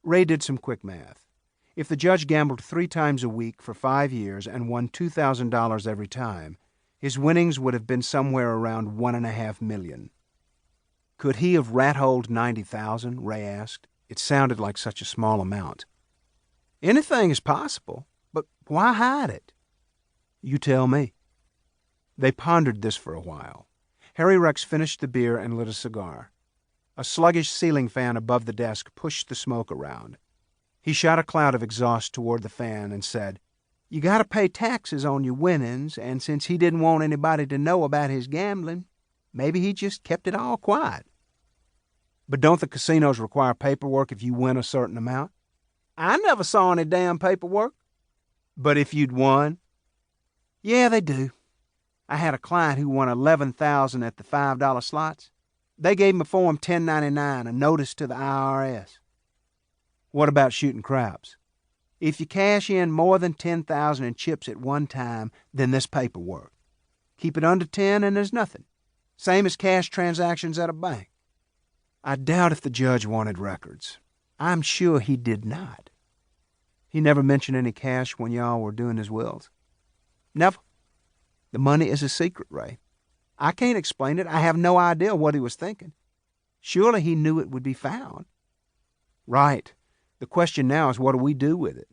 Ray did some quick math. If the judge gambled 3 times a week for 5 years and won $2,000 every time, his winnings would have been somewhere around $1.5 million. Could he have rat-holed $90,000? Ray asked. It sounded like such a small amount. Anything is possible, but why hide it? You tell me. They pondered this for a while. Harry Rex finished the beer and lit a cigar. A sluggish ceiling fan above the desk pushed the smoke around. He shot a cloud of exhaust toward the fan and said, "You gotta pay taxes on your winnings, and since he didn't want anybody to know about his gambling, maybe he just kept it all quiet." "But don't the casinos require paperwork if you win a certain amount?" "I never saw any damn paperwork." "But if you'd won?" "Yeah, they do. I had a client who won $11,000 at the $5 slots. They gave him a Form 1099, a notice to the IRS. "What about shooting craps?" "If you cash in more than $10,000 in chips at one time, then there's paperwork. Keep it under 10 and there's nothing. Same as cash transactions at a bank." I doubt if the judge wanted records. I'm sure he did not. "He never mentioned any cash when y'all were doing his wills?" "Never. The money is a secret, Ray. I can't explain it. I have no idea what he was thinking. Surely he knew it would be found." "Right. The question now is what do we do with it?"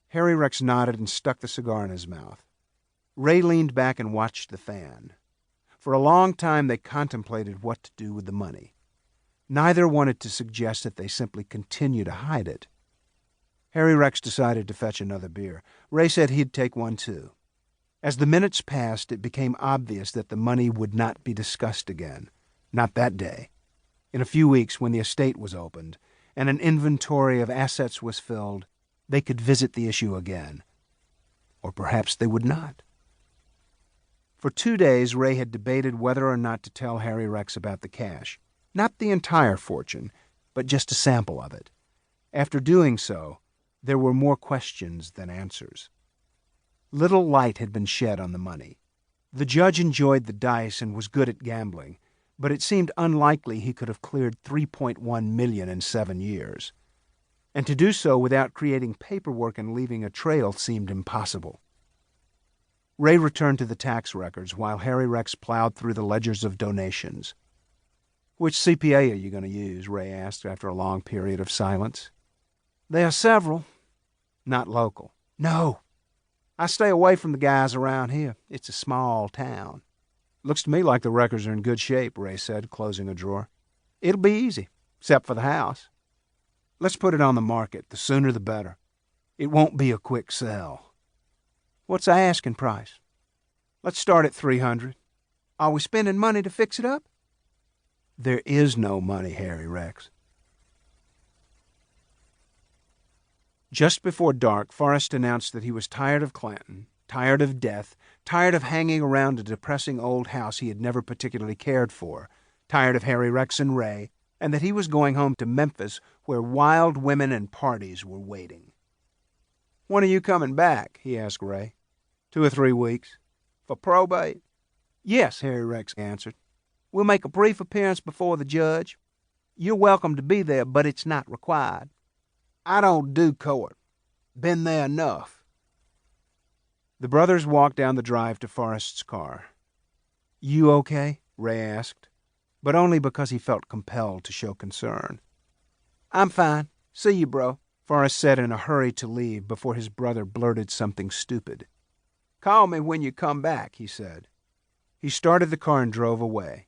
Harry Rex nodded and stuck the cigar in his mouth. Ray leaned back and watched the fan. For a long time they contemplated what to do with the money. Neither wanted to suggest that they simply continue to hide it. Harry Rex decided to fetch another beer. Ray said he'd take one too. As the minutes passed, it became obvious that the money would not be discussed again. Not that day. In a few weeks, when the estate was opened and an inventory of assets was filled, they could visit the issue again. Or perhaps they would not. For 2 days, Ray had debated whether or not to tell Harry Rex about the cash. Not the entire fortune, but just a sample of it. After doing so, there were more questions than answers. Little light had been shed on the money. The judge enjoyed the dice and was good at gambling, but it seemed unlikely he could have cleared $3.1 million in 7 years. And to do so without creating paperwork and leaving a trail seemed impossible. Ray returned to the tax records while Harry Rex plowed through the ledgers of donations. "Which CPA are you going to use?" Ray asked after a long period of silence. "There are several." "Not local?" "No. I stay away from the guys around here. It's a small town." "Looks to me like the records are in good shape," Ray said, closing a drawer. "It'll be easy, except for the house. Let's put it on the market. The sooner the better. It won't be a quick sell." "What's the asking price?" "Let's start at $300. "Are we spending money to fix it up?" "There is no money, Harry Rex." Just before dark, Forrest announced that he was tired of Clanton, tired of death, tired of hanging around a depressing old house he had never particularly cared for, tired of Harry Rex and Ray, and that he was going home to Memphis where wild women and parties were waiting. "When are you coming back?" he asked Ray. 2 or 3 weeks. "For probate?" "Yes," Harry Rex answered. "We'll make a brief appearance before the judge. You're welcome to be there, but it's not required." "I don't do court. Been there enough." The brothers walked down the drive to Forrest's car. "You okay?" Ray asked, but only because he felt compelled to show concern. "I'm fine. See you, bro," Forrest said in a hurry to leave before his brother blurted something stupid. "Call me when you come back," he said. He started the car and drove away.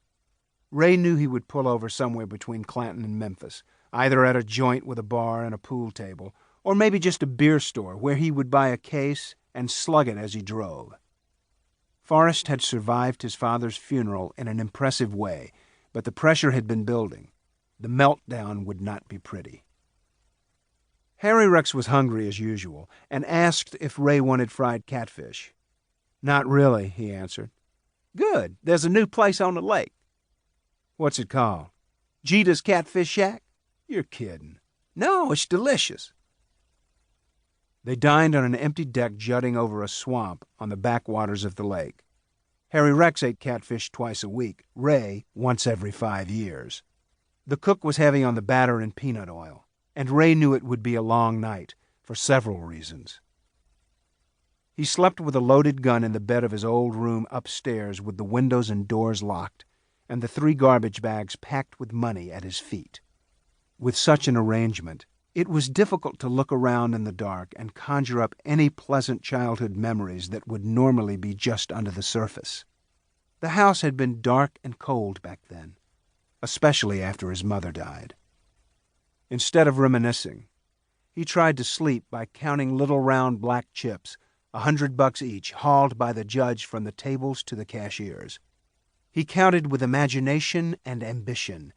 Ray knew he would pull over somewhere between Clanton and Memphis, either at a joint with a bar and a pool table, or maybe just a beer store where he would buy a case and slug it as he drove. Forrest had survived his father's funeral in an impressive way, but the pressure had been building. The meltdown would not be pretty. Harry Rex was hungry as usual and asked if Ray wanted fried catfish. "Not really," he answered. "Good. There's a new place on the lake." "What's it called?" "Jeter's Catfish Shack." "You're kidding." "No, it's delicious." They dined on an empty deck jutting over a swamp on the backwaters of the lake. Harry Rex ate catfish twice a week, Ray once every 5 years. The cook was heavy on the batter and peanut oil. and Ray knew it would be a long night, for several reasons. He slept with a loaded gun in the bed of his old room upstairs with the windows and doors locked, and the 3 garbage bags packed with money at his feet. With such an arrangement, it was difficult to look around in the dark and conjure up any pleasant childhood memories that would normally be just under the surface. The house had been dark and cold back then, especially after his mother died. Instead of reminiscing, he tried to sleep by counting little round black chips, $100 each, hauled by the judge from the tables to the cashiers. He counted with imagination and ambition,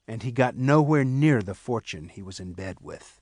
and he got nowhere near the fortune he was in bed with.